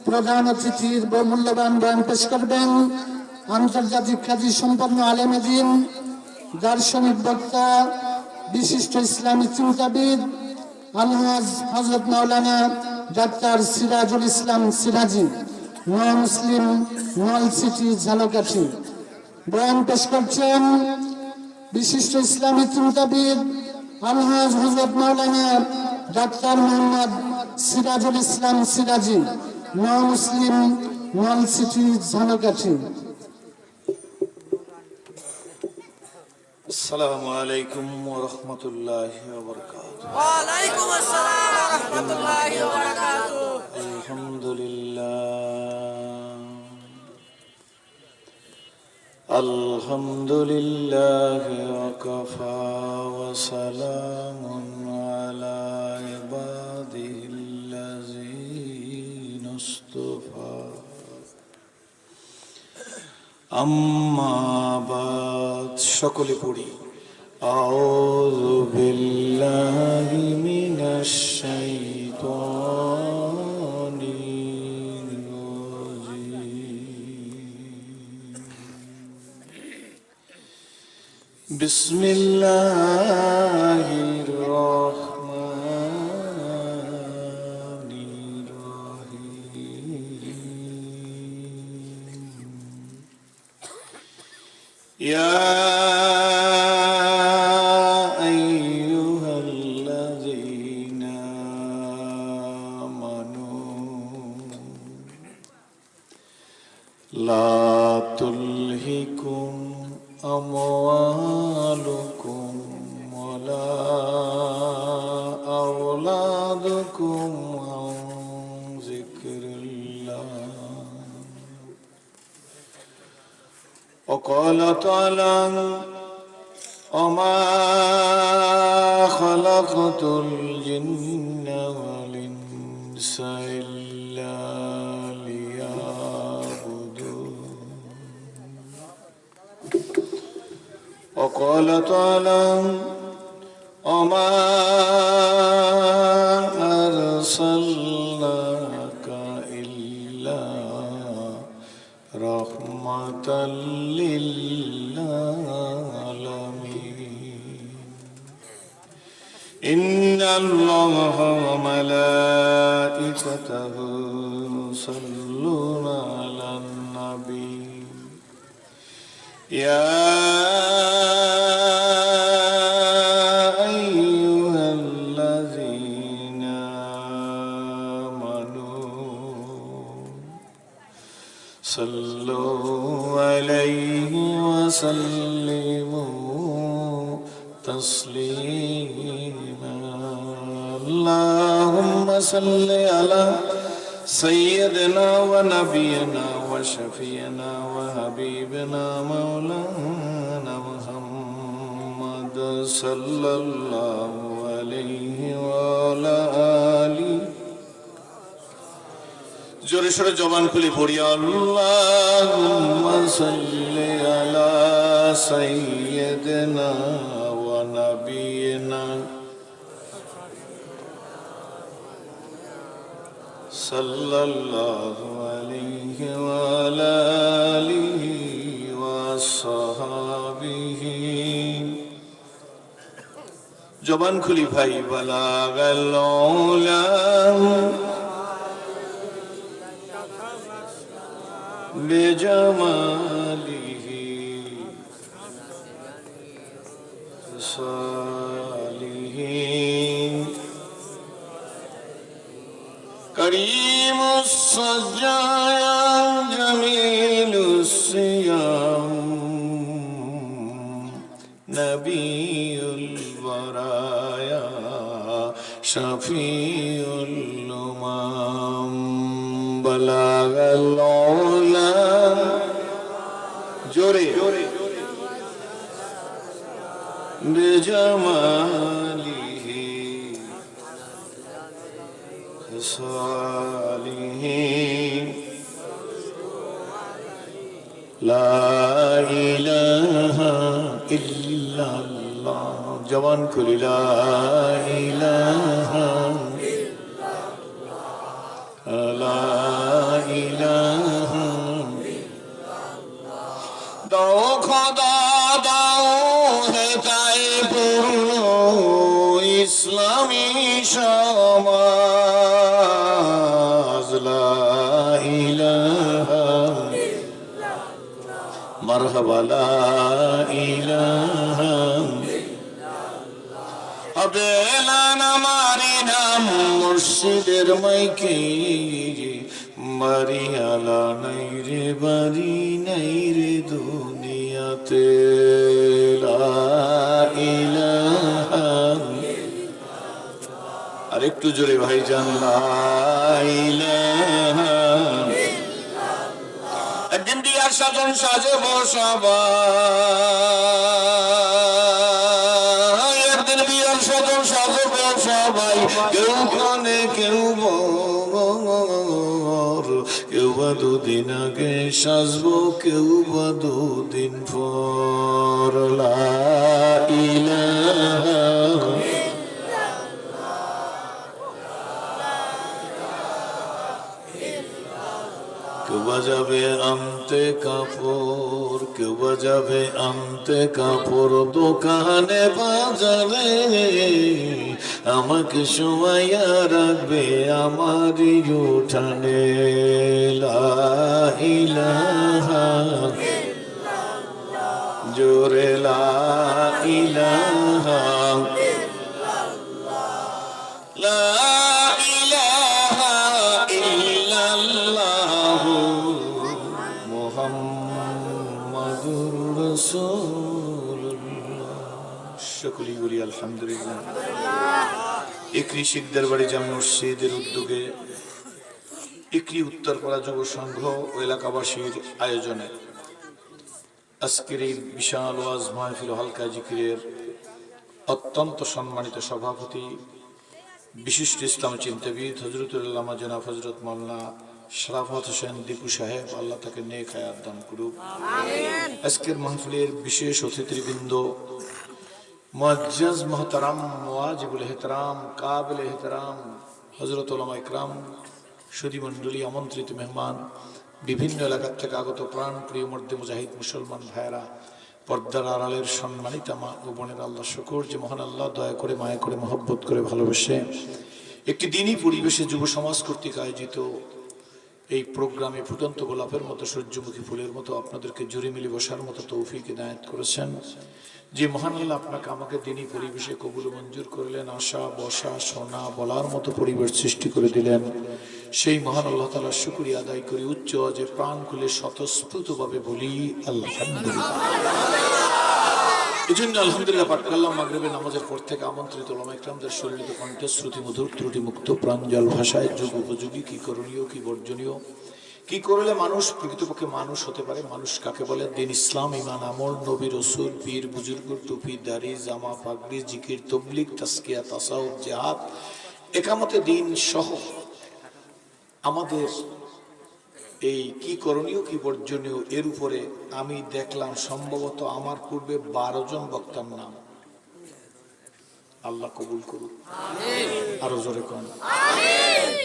প্রধান অতিথির মূল্যবান বয়ান পেশ করবেন আন্তর্জাতিক খ্যাতি সম্পন্ন আলেমে দ্বীন, দার্শনিক বক্তা, বিশিষ্ট ইসলামী চিন্তাবিদ আলহাজ হযরত মাওলানা ডাক্তার সিরাজুল ইসলাম সিরাজি, নন মুসলিম নলছিটি ঝালকাঠি। বয়ান পেশ করছেন বিশিষ্ট ইসলামী চিন্তাবিদ আলহাজ হযরত মাওলানা ডাক্তার মোহাম্মদ সিরাজুল ইসলাম সিরাজি, নন মুসলিম নলছিটি ঝালকাঠি। আসসালামু আলাইকুম ওয়া রাহমাতুল্লাহি ওয়া বারাকাতুহু। ওয়া আলাইকুম আসসালাম ওয়া রাহমাতুল্লাহি ওয়া বারাকাতুহু। আলহামদুলিল্লাহি ওয়া কাফা ওয়া সালামুন আলা ইবাদিহিল্লাযীনা ইসতাফা। আম্মা বাদ, সকলে পড়ি। আউযু বিল্লাহি মিনাশ শাইতানির রাজীম। বিসমিল্লাহির রহমানির রহিম। يا أيها الذين آمنوا لا تلهكم أموالكم ولا أولادكم عن ذكر الله. وقال تعالى وما خلقت الجن والإنس إلا ليعبدون. وقال تعالى وما أرسلناك إلا رحمة للعالمين. إن الله وملائكته يصلون على النبي يا أيها الذين آمنوا صلوا عليه وسلموا تسليما. اللهم صل على سيدنا ونبينا وشفينا وحبيبنا مولانا محمد صلى الله عليه وعلى آله। জোরে সোরে জবান খুলে পড়ি আল্লাহুম্মা সাল্লি আলা সাইয়্যিদিনা ওয়া নাবিয়িনা সাল্লাল্লাহু আলাইহি ওয়া আলা আলিহি ওয়া সাহাবিহি। জবান খুলি ভাই বালাগাল উলা بجماله صالح كريم السجايا جميل الصيام نبي البرايا شفيع الأمم بلغ العلا جوري بجماله صالح لا إله إلا الله جوان كل لا إله লা ইলাহা দাও খোদা দাও হেদায়ে পূর্ণ ইসলামী সমাজ লা ইলাহা মারহাবা লা ইলাহা আবেলান আমারি নাম মুর্শিদের মাইকে মারিয়ালা নাই রে বাড়ি নাই রে দুনিয়াতে লা ইলাহা আর একটু জোরে ভাইজান লা ইলাহা একদিন বিয়ার সাজন সাজে সবাই একদিন বিয়ার সাজন সাজে সবাই কেউ কানে কেউ কেউ বা দুদিন আগে সাজবো কেউ বা দুদিন পর লা ইলাহা কেউ বাজাবে আনতে কাপড় কেউ বাজাবে আনতে কাপড় দোকানে বাজারে আমাকে শোয়াইয়া রাখবে আমারই উঠানে লা ইলাহা জোরে লা ইলাহা লা ইলাহা ইল্লাল্লাহ মুহাম্মাদুর রাসূলুল্লাহ সকলে বলি আলহামদুলিল্লাহ। ইকরি শিকদার বাড়ি জামে মসজিদের উদ্যোগে ইকরি উত্তরপাড়া যুব সংঘ ও এলাকাবাসীর আয়োজনে আজকের এই বিশাল ওয়াজ মাহফিল হালকা জিকিরের অত্যন্ত সম্মানিত সভাপতি বিশিষ্ট ইসলাম চিন্তাবিদ হযরতুল আল্লামা জনাব হযরত মাওলানা শরাফত হোসেন দীপু সাহেব, আল্লাহ তাকে নেক হায়াত দান করুক। আজকের মাহফিলের বিশেষ অতিথিবৃন্দ, মুআজ্জাজ মুহতারাম মুওয়াজিবুল ইহতিরাম কাবিল ইহতিরাম হযরত উলামা ইকরাম, সুধী মণ্ডলী, আমন্ত্রিত মেহমান, বিভিন্ন এলাকা থেকে আগত প্রাণ প্রিয় মর্দে মুজাহিদ মুসলমান ভাইয়েরা, পর্দার আড়ালের সম্মানিত মা ও বোনের, আল্লাহ শুকর যে মহান আল্লাহ দয়া করে মায়া করে মহব্বত করে ভালোবেসে একটি দিনই পরিবেশে যুব সমাজ কর্তৃক আয়োজিত এই প্রোগ্রামে ফুটন্ত গোলাপের মতো সূর্যমুখী ফুলের মতো আপনাদেরকে জুড়ে মিলে বসার মতো তৌফিক ইনায়েত করেছেন। যে মহান আল্লাহ আপনাকে আমাকে দিনই পরিবেশে কবুল মঞ্জুর করলেন, আসা বসা শোনা বলার মতো পরিবেশ সৃষ্টি করে দিলেন, সেই মহান আল্লাহ তাআলার শুকরিয়া আদায় করি উচ্চ যে প্রাণ খুলে স্বতঃস্ফূর্তভাবে বলি আলহামদুলিল্লাহ। এই জন্য আলহামদুলিল্লাহ পাঠ করলাম মাগরিবের নামাজের পর থেকে আমন্ত্রিত উলামা ইকরামদের শরীরিত কণ্ঠে শ্রুতি মধুর ত্রুটি মুক্ত প্রাঞ্জল ভাষায় যুগ উপযোগী কি করণীয় কি বর্জনীয়, কি করলে মানুষ প্রকৃতপক্ষে মানুষ হতে পারে, মানুষ কাকে বলে, দিন ইসলাম ইমান আমল নবী রসুল পীর বুজুর্গ টুপি দাড়ি জামা পাগড়ি জিকির তবলিগ তাসকিয়া তাসাউফ জিহাদ একামতে দিন সহ আমাদের এই কি করণীয় কি বর্জনীয় এর উপরে আমি দেখলাম সম্ভবত আমার পূর্বে 12 জন বক্তার নাম। আল্লাহ কবুল করুন, আরো জোরে কোন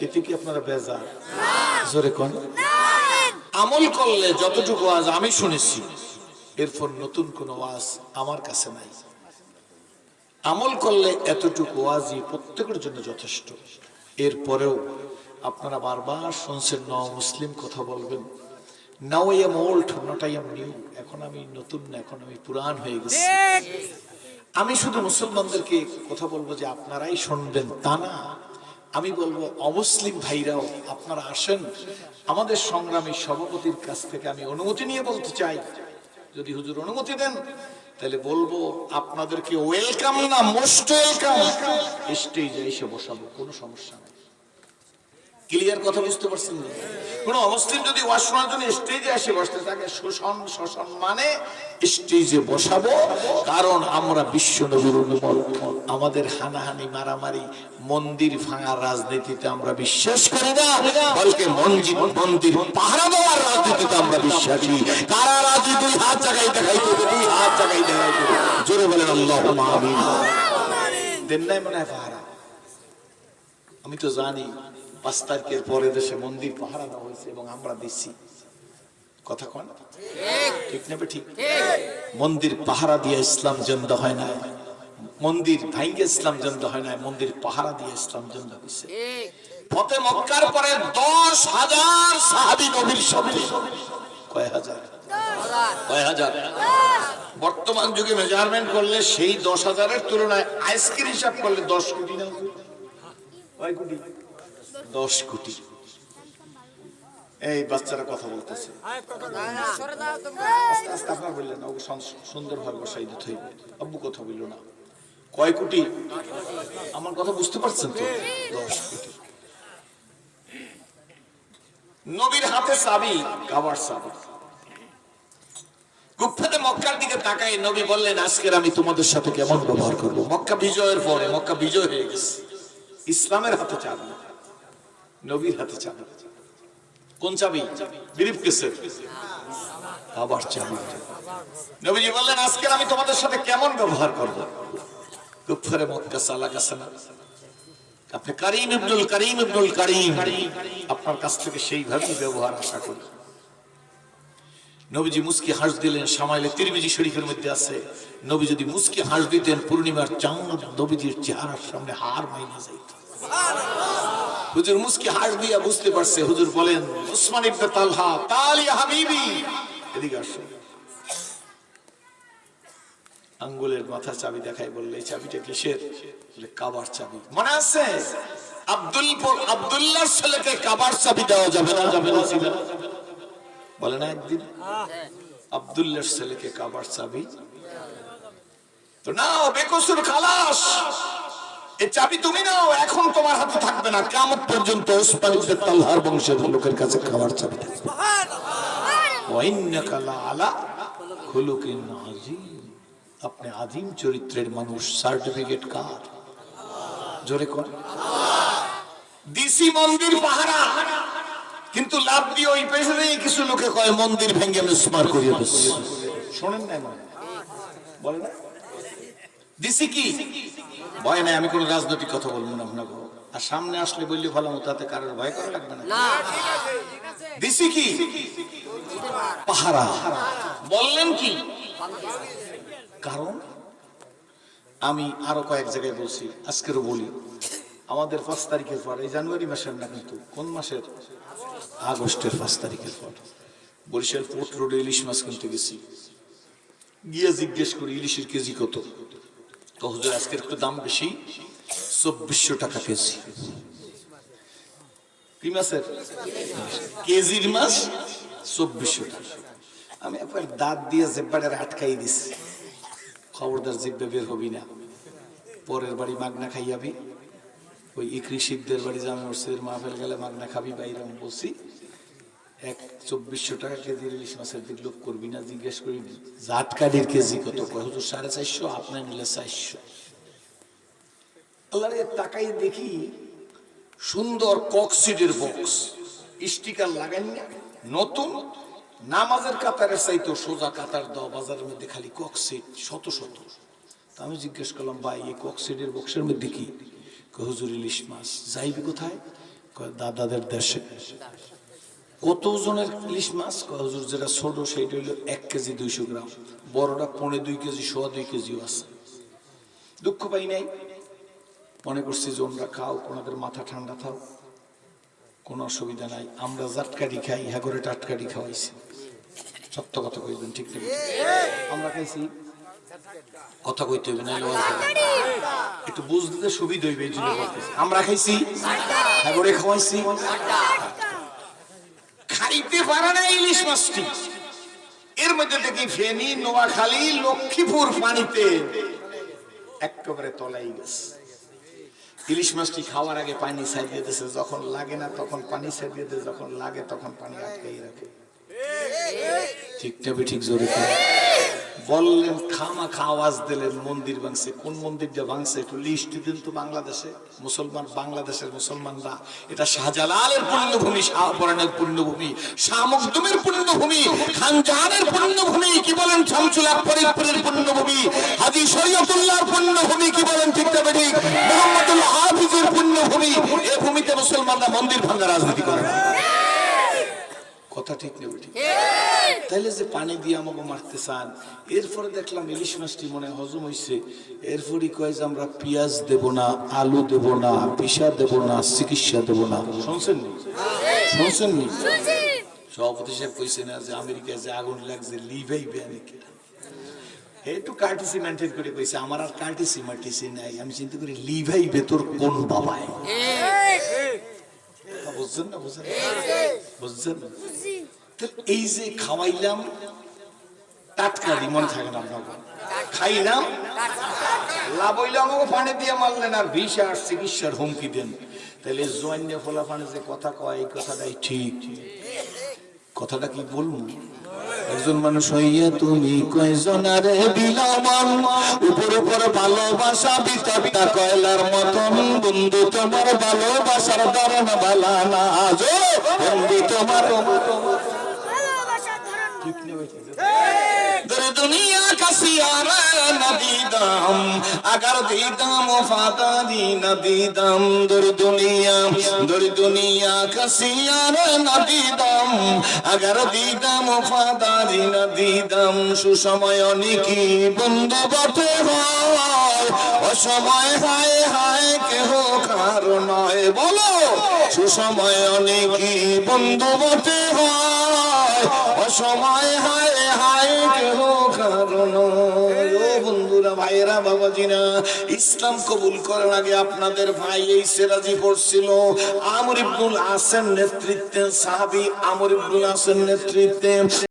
এতে কি আপনারা বেজার? জোরে কোন। আমল করলে যতটুকু ওয়াজ আমি শুনেছি এরপর নতুন কোন ওয়াজ আমার কাছে নাই। আমল করলে এতটুকু ওয়াজই প্রত্যেকের জন্য যথেষ্ট। এরপরেও আপনারা বারবার শুনছেন ন মুসলিম কথা বলবেন, now I am old not I am new, এখন আমি নতুন না, এখন আমি পুরান হয়ে গেছি। আমি শুধু মুসলমানদেরকে কথা বলবো যে আপনারাই শুনবেন তা না, আমি বলবো অমুসলিম ভাইরাও আপনারা আসেন। আমাদের সংগ্রামী সভাপতির কাছ থেকে আমি অনুমতি নিয়ে বলতে চাই, যদি হুজুর অনুমতি দেন তাহলে বলবো আপনাদেরকে ওয়েলকাম না মোস্ট ওয়েলকাম স্টেজে এসে বসাবো, কোনো সমস্যা নেই। ক্লিয়ার কথা বুঝতে পারছেন না? কোন অমুসলিম যদি ওয়াজ শোনার জন্য স্টেজে এসে বসতে থাকে শোষণ মানে স্টেজে বসাবো, কারণ আমরা বিশ্ব নবীর উম্মত, আমাদের হানাহানি মারামারি মন্দির ভাঙার রাজনীতিতে আমরা বিশ্বাস করি না, বলকে মন্দির পাহারা দেওয়ার রাজনীতিতে আমরা বিশ্বাসী। কারা রাজনীতি হাত জায়গায় দেখাইতে দুই হাত জায়গায় দেখাইতে জোরে বলেন আল্লাহুম্মা আমিন। দেন নাই মনে হয় পাহারা, আমি তো জানি 5 তারিখের পরে দেশে মন্দির পাহারা দেওয়া হয়েছে এবং আমরা দিচ্ছি। কথা কন ঠিক নেবে ঠিক? মন্দির পাহারা দিয়ে ইসলাম জিন্দা হয় না, মন্দির ভাঙ্গে ইসলাম জিন্দা হয় না, মন্দির পাহারা দিয়ে ইসলাম জিন্দা হয়েছে। ফতে মক্কার পরে 10,000 সাহাবী নবীর সাথে। কয় হাজার? কয় হাজার? বর্তমান যুগে মেজারমেন্ট করলে সেই 10,000-এর তুলনায় আইসক্রিম হিসাব করলে 10 কোটি না? কয় কোটি? 10 কোটি। এই বাচ্চারা কথা বলতেছে, আস্তে আস্তে আপনার বললেন না, সুন্দর ভাবে বসাই দিতে হইবে। আব্বু কথা বলল না। কয় কোটি? আমার কথা বুঝতে পারছেন তো? 10 কোটি। নবীর হাতে চাবি, কাবার চাবি। গুফাতে মক্কার দিকে তাকাই নবী বললেন, আজকের আমি তোমাদের সাথে কেমন ব্যবহার করব। মক্কা বিজয়ের পরে, মক্কা বিজয় হয়ে গেছে, ইসলামের হাতে চাবি, নবীর হাতে চাবি। কোন চাবি? ব্রিফকেসের কাবার চাবি। নবীজি বললেন, আজকের আমি তোমাদের সাথে কেমন ব্যবহার করব। গুফারে মক্কা সালা কাসানা, আপনি কারীম ইবনুল কারীম ইবনুল কারীম, আপনার কাছ থেকে সেইভাবেই ব্যবহার আশা করি। নবীজি মুস্কি হাস দিলেন। শামাইলে তিরমিজি শরীফের মধ্যে আছে, নবী যদি মুস্কি হাস দিতেন পূর্ণিমার চাঁদ নবীজির চেহারার সামনে হার মাইনা যাইত। হুজুর মুস্কি হাস দিয়া বুঝতে পারছে। হুজুর বলেন, উসমান ইবনে তালহা, তাল ইয়া হাবিবি, এদিকে আসো। আঙ্গুলের মাথা চাবি দেখাই বললে, এই চাবিটা কিসের? বলে কাবার চাবি। মনে আছে আব্দুল্লাহর ছেলেকে কাবার চাবি দেওয়া যাবে না? যাবে না বলে না একদিন? আব্দুল্লাহর ছেলেকে কাবার চাবি তো নাও, বেকসুর খালাস, এই চাবি তুমি নাও, এখন তোমার হাতে থাকবে না, কিয়ামত পর্যন্ত উসমান ইবনে তালহার বংশের লোকের কাছে কাবার চাবি থাকবে। সুবহানাল্লাহ। ওয়া ইন্নাকা লা আলা খুলুকিন আযীম, আপনি আযীম চরিত্রের মানুষ। সার্টিফিকেট কার? জোরে কোন? দিসি মন্দির পাহারা, কিন্তু লাভ দিয়ে ওই পেছনে কিছু লোকে কয় মন্দির ভেঙে মিসমার করিয়ে দিচ্ছে। শোনেন না? বলে না দিছি কি ভয় নাই। আমি কোন রাজনৈতিক কথা বলবো না আপনাকে, আর সামনে আসলে বললে ভালো মতো, তাতে কারোর ভয় করা লাগবে না। দিছি কি? পাহারা। বললেন কি? কারণ আমি আরো কয়েক জায়গায় বলছি, আজকেরও বলি, আমাদের 5 তারিখের পর, এই জানুয়ারি মাসের না কিন্তু, কোন মাসের? আগস্টের 5 তারিখের পর বরিশাল পোর্ট রোডে ইলিশ মাছ কিনতে গেছি। গিয়ে জিজ্ঞেস করি ইলিশের কেজি কত? তো হুজুর আজকের একটু দাম বেশি, 2400 টাকা কেজি। কি মাছের কেজির মাছ? 2400 টাকা। আমি একবার দাঁত দিয়ে জিব্বাটা আটকাই দিছি, খবরদার জিব্বা বের হবি না, পরের বাড়ি মাগনা খাইয়াবি। ওই ইকরি শিবদের বাড়ি জামে মসজিদের মাহফিল গেলে মাগনা খাবি বাইরে বলছি। 2400 টাকা কেজির ইলিশ মাছের দিক লোক করবি না। জিজ্ঞেস করি জাটকাডির কেজি কত? হুজুর 450, আপনার নিলে 400। আল্লাহ রে, তাকাই দেখি সুন্দর কক্সিডের বক্স, স্টিকার লাগাই না, নতুন, নামাজের কাতারের চাইতো সোজা কাতার দাও, বাজারের মধ্যে খালি কক্সিড শত শত। তা আমি জিজ্ঞেস করলাম, ভাই এই কক্সিডের বক্সের মধ্যে কি? হুজুর ইলিশ মাছ। যাইবি কোথায়? দাদাদের দেশে। কত ওজনের ইলিশ মাছ? হুজুর যেটা ছোট সেইটা হইল 1 কেজি 200 গ্রাম, বড়টা 2.25 কেজি, 2.25 কেজিও আছে। দুঃখ পাই নাই, মনে করছি যে ওনারা খাও, ওনাদের মাথা ঠান্ডা থাও, কোনো অসুবিধা নাই। আমরা জাটকাডি খাই, হ্যাঁ করে টাটকাডি খাওয়াইছি। সত্য কথা কইবেন, ঠিক না? আমরা খাইছি, কথা কইতে হইবে না, একটু বুঝতে সুবিধা হইবে, এই জন্য বলতেছি। আমরা খাইছি, হ্যাঁ করে খাওয়াইছি। খাইতে পারে না ইলিশ মাছটি। এর মধ্যে দেখি ফেনী, নোয়াখালী, লক্ষ্মীপুর পানিতে একেবারে তলাই গেছে। ইলিশ মাছটি খাওয়ার আগে পানি ছাড়িয়ে দিয়েছে, যখন লাগে না তখন পানি ছাড়িয়ে দেয়, যখন লাগে তখন পানি আটকাই রাখে। ঠিক না? ঠিক জোরে। বললেন খামাখা আওয়াজ দিলেন মন্দির ভাঙছে। কোন মন্দিরটা ভাঙছে একটু লিস্ট দিন তো। বাংলাদেশে মুসলমান, বাংলাদেশের মুসলমানরা, এটা শাহজালালের পুণ্যভূমি, শাহপরানের পুণ্যভূমি, শাহ মখদুমের পুণ্যভূমি, খান জাহানের পুণ্যভূমি, কি বলেন শামসুল হক ফরিদপুরের পুণ্যভূমি, হাজী শরীয়তুল্লাহর পুণ্যভূমি, কি বলেন ঠিক না ঠিক, মুহাম্মদুল হাফিজের পুণ্যভূমি। এই ভূমিতে মুসলমানরা মন্দির ভাঙা রাজনীতি করে না। কথা ঠিক নেই ঠিক? তাইলে যে পানি দিয়ে আমাকে মারতে চান। এরপরে দেখলাম ইলিশ মাছটি মনে হজম হয়েছে, এরপরই কয় যে আমরা পেঁয়াজ দেব না, আলু দেব না, পিসা দেব না, চিকিৎসা দেব না। শুনছেন নি? শুনছেন নি? সভাপতি সাহেব কইছে না যে আমেরিকায় যে আগুন লাগছে লিভাইবে নাকি, একটু কার্টিসি মেনটেন করে কইছে। আমার আর কার্টিসি মার্টিসি নাই, আমি চিন্তা করি লিভাইবে তোর কোন বাবায়। বুঝছেন না? বুঝছেন বুঝছেন? এই যে খাওয়াইলাম টাটকা মন থাকে না, আপনার খাইলাম লাভ হইলে আমাকে পানি দিয়ে মারলেন আর বিষ আর চিকিৎসার হুমকি দেন। তাহলে জন্য ফোলা পানি যে কথা কয়, এই কথাটাই ঠিক। কথাটা কি বলবো? একজন মানুষ হইয়া তুমি কয়জনারে বিলামান, উপর উপর ভালোবাসা বিতপ্তা কয়লার মতন, বন্ধু তোমার ভালোবাসার ধরন বালা না, বন্ধু তোমার ঠিক নেই। दुनिया का सियारा नदी दम, अगर दीदम वफादारी नदी दम, दुनिया का सियारा नदी दम, अगर दीदम वफादारी नदी दम, सुसमय निकी बंधु बटे হয়, অসময় হায় হায় কেহ কারো নয়। বলো সুসময় অনেকই বন্ধু বটে হয়, অসময় হায় হায় কেহ কারণ। ও বন্ধুরা, ভাইয়েরা, বাবাজিরা, ইসলাম কবুল করার আগে আপনাদের ভাই এই সিরাজি পড়ছিল। আমর ইবনুল আসের নেতৃত্বে, সাহাবী আমর ইবনুল আসের নেতৃত্বে